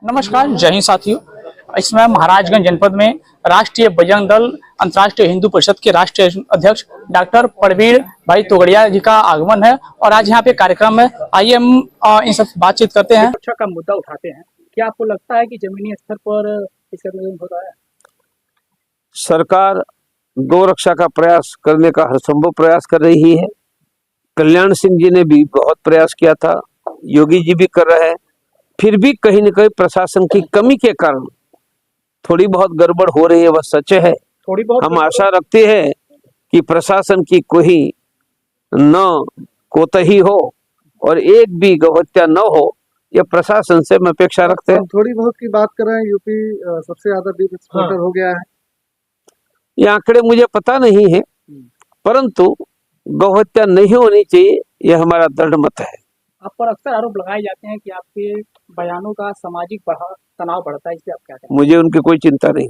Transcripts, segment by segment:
नमस्कार, जय हिंद साथियों। इस समय महाराजगंज जनपद में राष्ट्रीय बजरंग दल अंतर्राष्ट्रीय हिंदू परिषद के राष्ट्रीय अध्यक्ष डॉक्टर परवीर भाई तोगड़िया जी का आगमन है और आज यहाँ पे कार्यक्रम है। आइए हम इन सब बातचीत करते हैं। सुरक्षा का मुद्दा उठाते हैं। क्या आपको लगता है कि जमीनी स्तर पर इसका प्रयोग हो रहा है? सरकार गौ रक्षा का प्रयास करने का हर संभव प्रयास कर रही है। कल्याण सिंह जी ने भी बहुत प्रयास किया था, योगी जी भी कर रहे हैं। फिर भी कहीं न कहीं प्रशासन की कमी के कारण थोड़ी बहुत गड़बड़ हो रही है, वह सच है। थोड़ी बहुत हम आशा रखते हैं कि प्रशासन की कोई न कोताही हो और एक भी गौहत्या न हो, यह प्रशासन से हम अपेक्षा रखते हैं। थोड़ी बहुत की बात कर रहे हैं, यूपी सबसे ज्यादा बीफ एक्सपोर्टर हो गया है। ये आंकड़े मुझे पता नहीं है, परंतु गौहत्या नहीं होनी चाहिए, यह हमारा दृढ़ मत है। आप पर अक्सर आरोप लगाए जाते हैं कि आपके बयानों का सामाजिक तनाव बढ़ता है, इससे आप क्या कहें? मुझे उनकी कोई चिंता नहीं,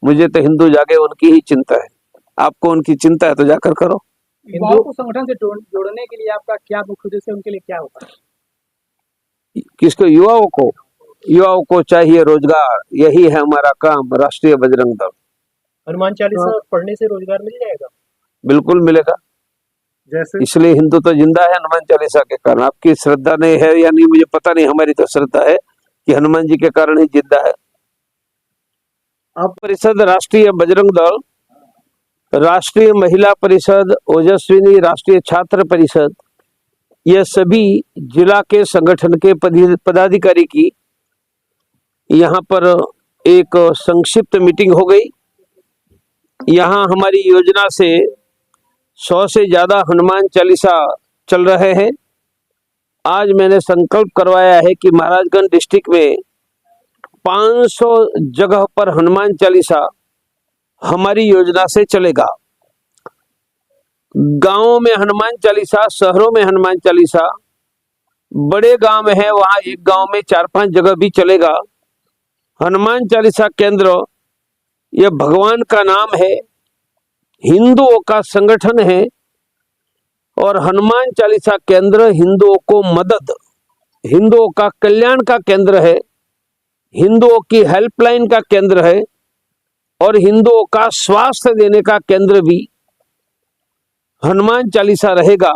मुझे तो हिंदू जागे उनकी ही चिंता है। आपको उनकी चिंता है तो जाकर करो। युवाओं को संगठन से जोड़ने के लिए आपका क्या मुख्य उद्देश्य है, उनके लिए क्या होता है? किसको? युवाओं को चाहिए रोजगार, यही है हमारा काम। राष्ट्रीय बजरंग दल। हनुमान चालीसा पढ़ने से रोजगार मिल जाएगा? बिल्कुल मिलेगा, जैसे इसलिए हिंदू तो जिंदा है हनुमान चालीसा के कारण। आपकी श्रद्धा नहीं है या नहीं मुझे पता नहीं, हमारी तो श्रद्धा है कि हनुमान जी के कारण ही जिंदा है। अब परिषद, राष्ट्रीय बजरंग दल, राष्ट्रीय महिला परिषद, ओजस्विनी राष्ट्रीय छात्र परिषद, ये सभी जिला के संगठन के पदाधिकारी की यहाँ पर एक संक्षिप्त मीटिंग हो गई। यहाँ हमारी योजना से 100 से ज्यादा हनुमान चालीसा चल रहे हैं। आज मैंने संकल्प करवाया है कि महाराजगंज डिस्ट्रिक्ट में 500 जगह पर हनुमान चालीसा हमारी योजना से चलेगा। गांवों में हनुमान चालीसा, शहरों में हनुमान चालीसा, बड़े गांव में है वहां एक गांव में 4-5 जगह भी चलेगा। हनुमान चालीसा केंद्र यह भगवान का नाम है, हिंदुओं का संगठन है और हनुमान चालीसा केंद्र हिंदुओं को मदद, हिंदुओं का कल्याण का केंद्र है, हिंदुओं की हेल्पलाइन का केंद्र है और हिंदुओं का स्वास्थ्य देने का केंद्र भी हनुमान चालीसा रहेगा।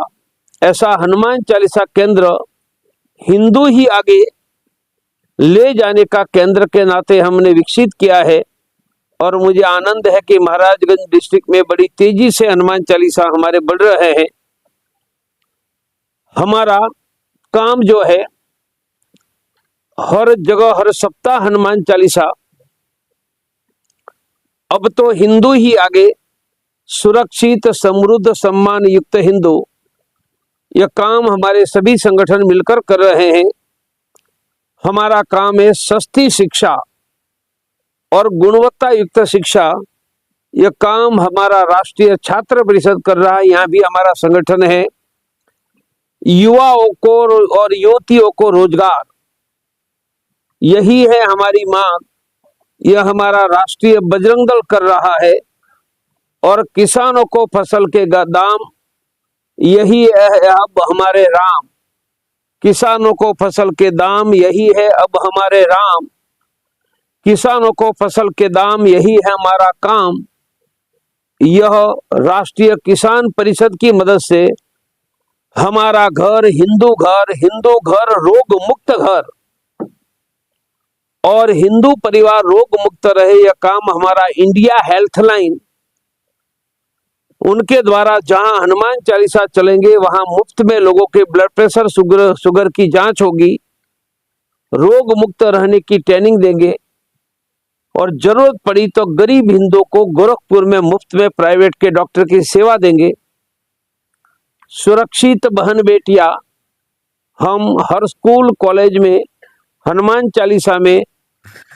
ऐसा हनुमान चालीसा केंद्र हिंदू ही आगे ले जाने का केंद्र के नाते हमने विकसित किया है और मुझे आनंद है कि महाराजगंज डिस्ट्रिक्ट में बड़ी तेजी से हनुमान चालीसा हमारे बढ़ रहे हैं। हमारा काम जो है, हर जगह हर सप्ताह हनुमान चालीसा। अब तो हिंदू ही आगे, सुरक्षित समृद्ध सम्मान युक्त हिंदू, यह काम हमारे सभी संगठन मिलकर कर रहे हैं। हमारा काम है सस्ती शिक्षा और गुणवत्ता युक्त शिक्षा। यह काम हमारा राष्ट्रीय छात्र परिषद कर रहा है, यहाँ भी हमारा संगठन है। युवाओं को और युवतियों को रोजगार, यही है हमारी मांग। यह हमारा राष्ट्रीय बजरंग दल कर रहा है और किसानों को फसल के दाम, यही है अब हमारे राम। किसानों को फसल के दाम, यही है अब हमारे राम। किसानों को फसल के दाम, यही है हमारा काम। यह राष्ट्रीय किसान परिषद की मदद से हमारा घर, हिंदू घर रोग मुक्त घर और हिंदू परिवार रोग मुक्त रहे, यह काम हमारा इंडिया हेल्थ लाइन, उनके द्वारा जहां हनुमान चालीसा चलेंगे वहां मुफ्त में लोगों के ब्लड प्रेशर, शुगर की जांच होगी, रोग मुक्त रहने की ट्रेनिंग देंगे और जरूरत पड़ी तो गरीब हिंदुओं को गोरखपुर में मुफ्त में प्राइवेट के डॉक्टर की सेवा देंगे। सुरक्षित बहन बेटियां, हम हर स्कूल कॉलेज में हनुमान चालीसा में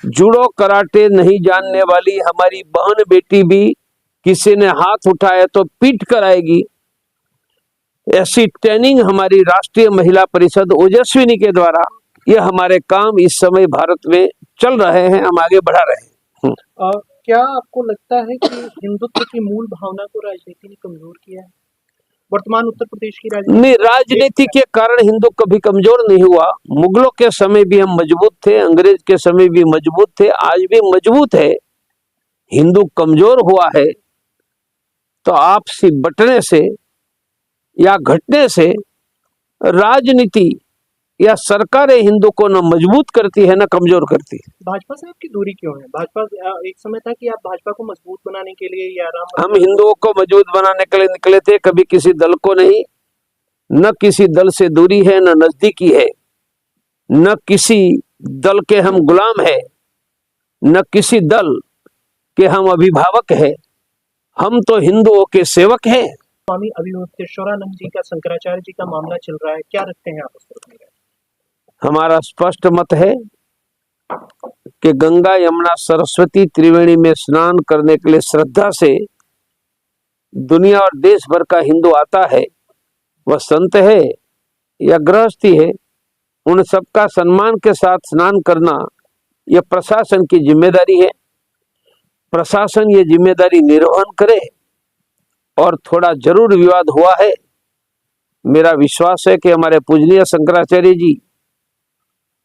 जूडो कराटे नहीं जानने वाली हमारी बहन बेटी भी किसी ने हाथ उठाया तो पीट कर आएगी। ऐसी ट्रेनिंग हमारी राष्ट्रीय महिला परिषद ओजस्विनी के द्वारा, यह हमारे काम इस समय भारत में चल रहे हैं, हम आगे बढ़ा रहे हैं। क्या आपको लगता है कि हिंदुत्व की मूल भावना को राजनीति ने कमजोर किया है? वर्तमान उत्तर प्रदेश की राजनीति? नहीं, राजनीति के कारण हिंदू कभी कमजोर नहीं हुआ। मुगलों के समय भी हम मजबूत थे, अंग्रेज के समय भी मजबूत थे, आज भी मजबूत है। हिंदू कमजोर हुआ है तो आपसी बंटने से या घटने से राजनीति या सरकारें हिंदू को न मजबूत करती है न कमजोर करती है। भाजपा से आपकी दूरी क्यों है? भाजपा एक समय था कि आप भाजपा को मजबूत बनाने के लिए या राम हम हिंदुओं को मजबूत बनाने के लिए निकले थे, कभी किसी दल को नहीं। न किसी दल से दूरी है, न नजदीकी है, न किसी दल के हम गुलाम है, न किसी दल के हम अभिभावक है। हम तो हिंदुओं के सेवक हैं। स्वामी अभिमुक्तेश्वरानंद जी का शंकराचार्य जी का मामला चल रहा है, क्या रखते हैं आप उस पर? हमारा स्पष्ट मत है कि गंगा यमुना सरस्वती त्रिवेणी में स्नान करने के लिए श्रद्धा से दुनिया और देश भर का हिंदू आता है, वह संत है या गृहस्थी है, उन सबका सम्मान के साथ स्नान करना यह प्रशासन की जिम्मेदारी है। प्रशासन ये जिम्मेदारी निर्वहन करे। और थोड़ा जरूर विवाद हुआ है। मेरा विश्वास है कि हमारे पूजनीय शंकराचार्य जी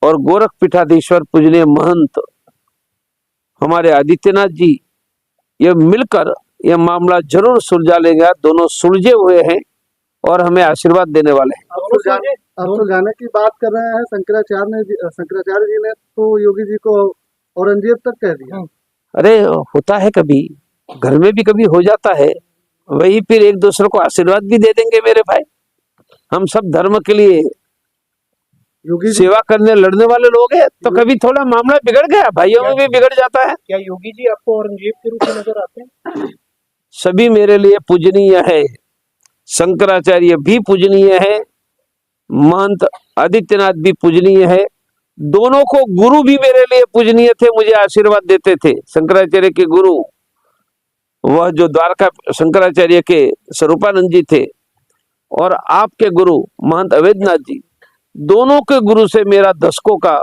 और गोरख पीठाधीश्वर पूजनीय महंत हमारे आदित्यनाथ जी ये मिलकर यह मामला जरूर सुलझा लेगा। दोनों सुलझे हुए हैं और हमें आशीर्वाद देने वाले हैं। आप सुलझाने की बात कर रहे हैं। शंकराचार्य जी ने तो योगी जी को औरंगजेब तक कह दिया। अरे होता है, कभी घर में भी कभी हो जाता है। वही फिर एक दूसरे को आशीर्वाद भी दे देंगे मेरे भाई। हम सब धर्म के लिए योगी जी सेवा करने लड़ने वाले लोग हैं, तो कभी थोड़ा मामला बिगड़ गया, भाइयों में भी बिगड़ जाता है। क्या योगी जी आपको औरंगजेब के रूप में नजर आते हैं? सभी मेरे लिए पूजनीय है। शंकराचार्य भी पूजनीय है, महंत आदित्यनाथ भी पूजनीय है। दोनों को गुरु भी मेरे लिए पूजनीय थे, मुझे आशीर्वाद देते थे। शंकराचार्य के गुरु वह जो द्वारका शंकराचार्य के स्वरूपानंद जी थे, और आपके गुरु महंत अवैधनाथ जी, दोनों के गुरु से मेरा दशकों का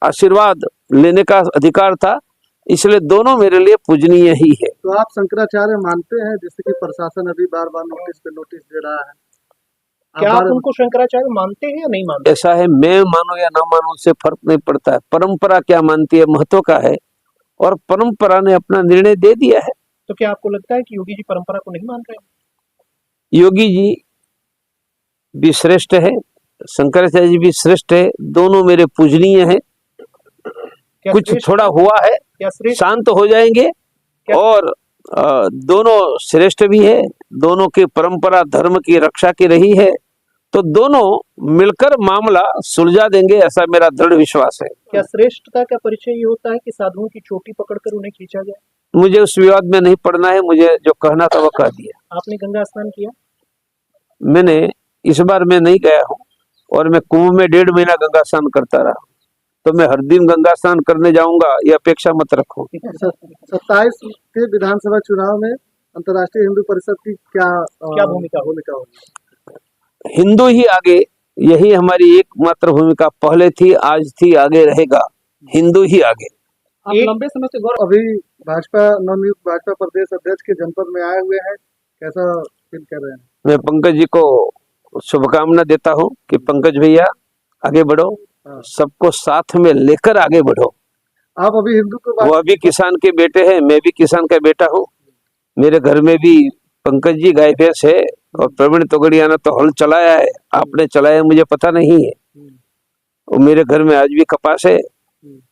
आशीर्वाद लेने का अधिकार था, इसलिए दोनों मेरे लिए पूजनीय ही है। तो आप शंकराचार्य मानते हैं, जैसे कि प्रशासन अभी बार बार नोटिस पे नोटिस दे रहा है? क्या आप उनको शंकराचार्य मानते हैं या नहीं मानते? ऐसा है, मैं मानूं या ना मानूं उससे फर्क नहीं पड़ता है। परंपरा क्या मानती है महत्व का है, और परंपरा ने अपना निर्णय दे दिया है। तो क्या आपको लगता है कि योगी जी परंपरा को नहीं मान रहे हैं? योगी जी भी श्रेष्ठ है, शंकराचार्य जी भी श्रेष्ठ है, दोनों मेरे पूजनीय हैं। कुछ थोड़ा हुआ है, शांत हो जाएंगे। और दोनों श्रेष्ठ भी है, दोनों की परंपरा धर्म की रक्षा की रही है, तो दोनों मिलकर मामला सुलझा देंगे, ऐसा मेरा दृढ़ विश्वास है। क्या श्रेष्ठता का परिचय ये होता है कि साधुओं की चोटी पकड़कर उन्हें खींचा जाए? मुझे उस विवाद में नहीं पड़ना है, मुझे जो कहना था वो कह दिया। आपने गंगा स्नान किया? मैंने इस बार मैं नहीं गया हूँ, और मैं कुंभ में 1.5 महीना गंगा स्नान करता रहा, तो मैं हर दिन गंगा स्नान करने जाऊंगा ये अपेक्षा मत रखो। 27 के विधानसभा चुनाव में अंतर्राष्ट्रीय हिंदू परिषद की क्या भूमिका होगी? हिंदू ही आगे, यही हमारी एकमात्र भूमिका पहले थी, आज थी, आगे रहेगा। हिंदू ही आगे। आप लंबे समय से अभी भाजपा नवनियुक्त भाजपा प्रदेश अध्यक्ष के जनपद में आए हुए हैं, कैसा फील कर रहे हैं? मैं पंकज जी को शुभकामना देता हूं कि पंकज भैया आगे बढ़ो, सबको साथ में लेकर आगे बढ़ो। आप अभी हिंदू को वो अभी किसान के बेटे हैं, मैं भी किसान का बेटा हूँ। मेरे घर में भी पंकज जी गाय भैंस है, और प्रवीण तोगड़िया ने तो हल चलाया है। आपने चलाया मुझे पता नहीं है, और मेरे घर में आज भी कपास है।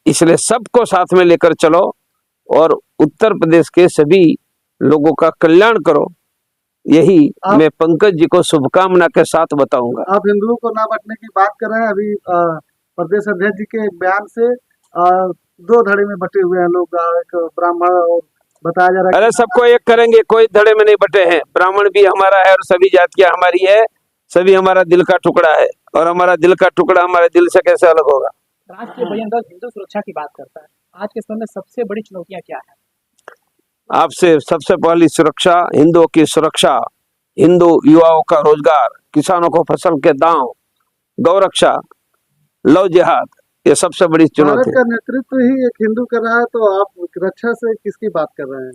इसलिए सबको साथ में लेकर चलो और उत्तर प्रदेश के सभी लोगों का कल्याण करो, यही मैं पंकज जी को शुभकामना के साथ बताऊंगा। आप हिंदुओं को ना बांटने की बात कर रहे हैं। अभी प्रदेश अध्यक्ष जी के एक बयान से 2 धड़े में बटे हुए हैं लोग, एक ब्राह्मण और बताया जा रहा है। अरे सबको एक करेंगे, कोई धड़े में नहीं बटे हैं। ब्राह्मण भी हमारा है और सभी जातियां हमारी है, सभी हमारा दिल का टुकड़ा है, और हमारा दिल का टुकड़ा हमारे दिल से कैसे अलग होगा। राष्ट्रीय बजरंग दल हिंदू सुरक्षा की बात करता है, आज के समय में सबसे बड़ी चुनौतियां क्या है? आपसे सबसे पहली सुरक्षा, हिंदुओं की सुरक्षा, हिंदू युवाओं का रोजगार, किसानों को फसल के दाम, गौरक्षा, लव जिहाद, ये सबसे बड़ी चुनौती। भारत का नेतृत्व ही एक हिंदू कर रहा है, तो आप रक्षा से किसकी बात कर रहे हैं?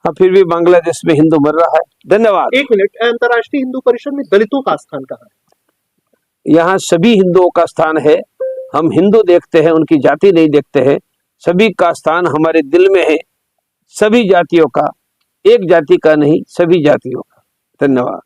हाँ, फिर भी बांग्लादेश में हिंदू मर रहा है। धन्यवाद। एक मिनट, अंतर्राष्ट्रीय हिंदू परिषद में दलितों का स्थान कहाँ है? यहाँ सभी हिंदुओं का स्थान है। हम हिंदू देखते हैं, उनकी जाति नहीं देखते हैं। सभी का स्थान हमारे दिल में है, सभी जातियों का, एक जाति का नहीं, सभी जातियों का। धन्यवाद।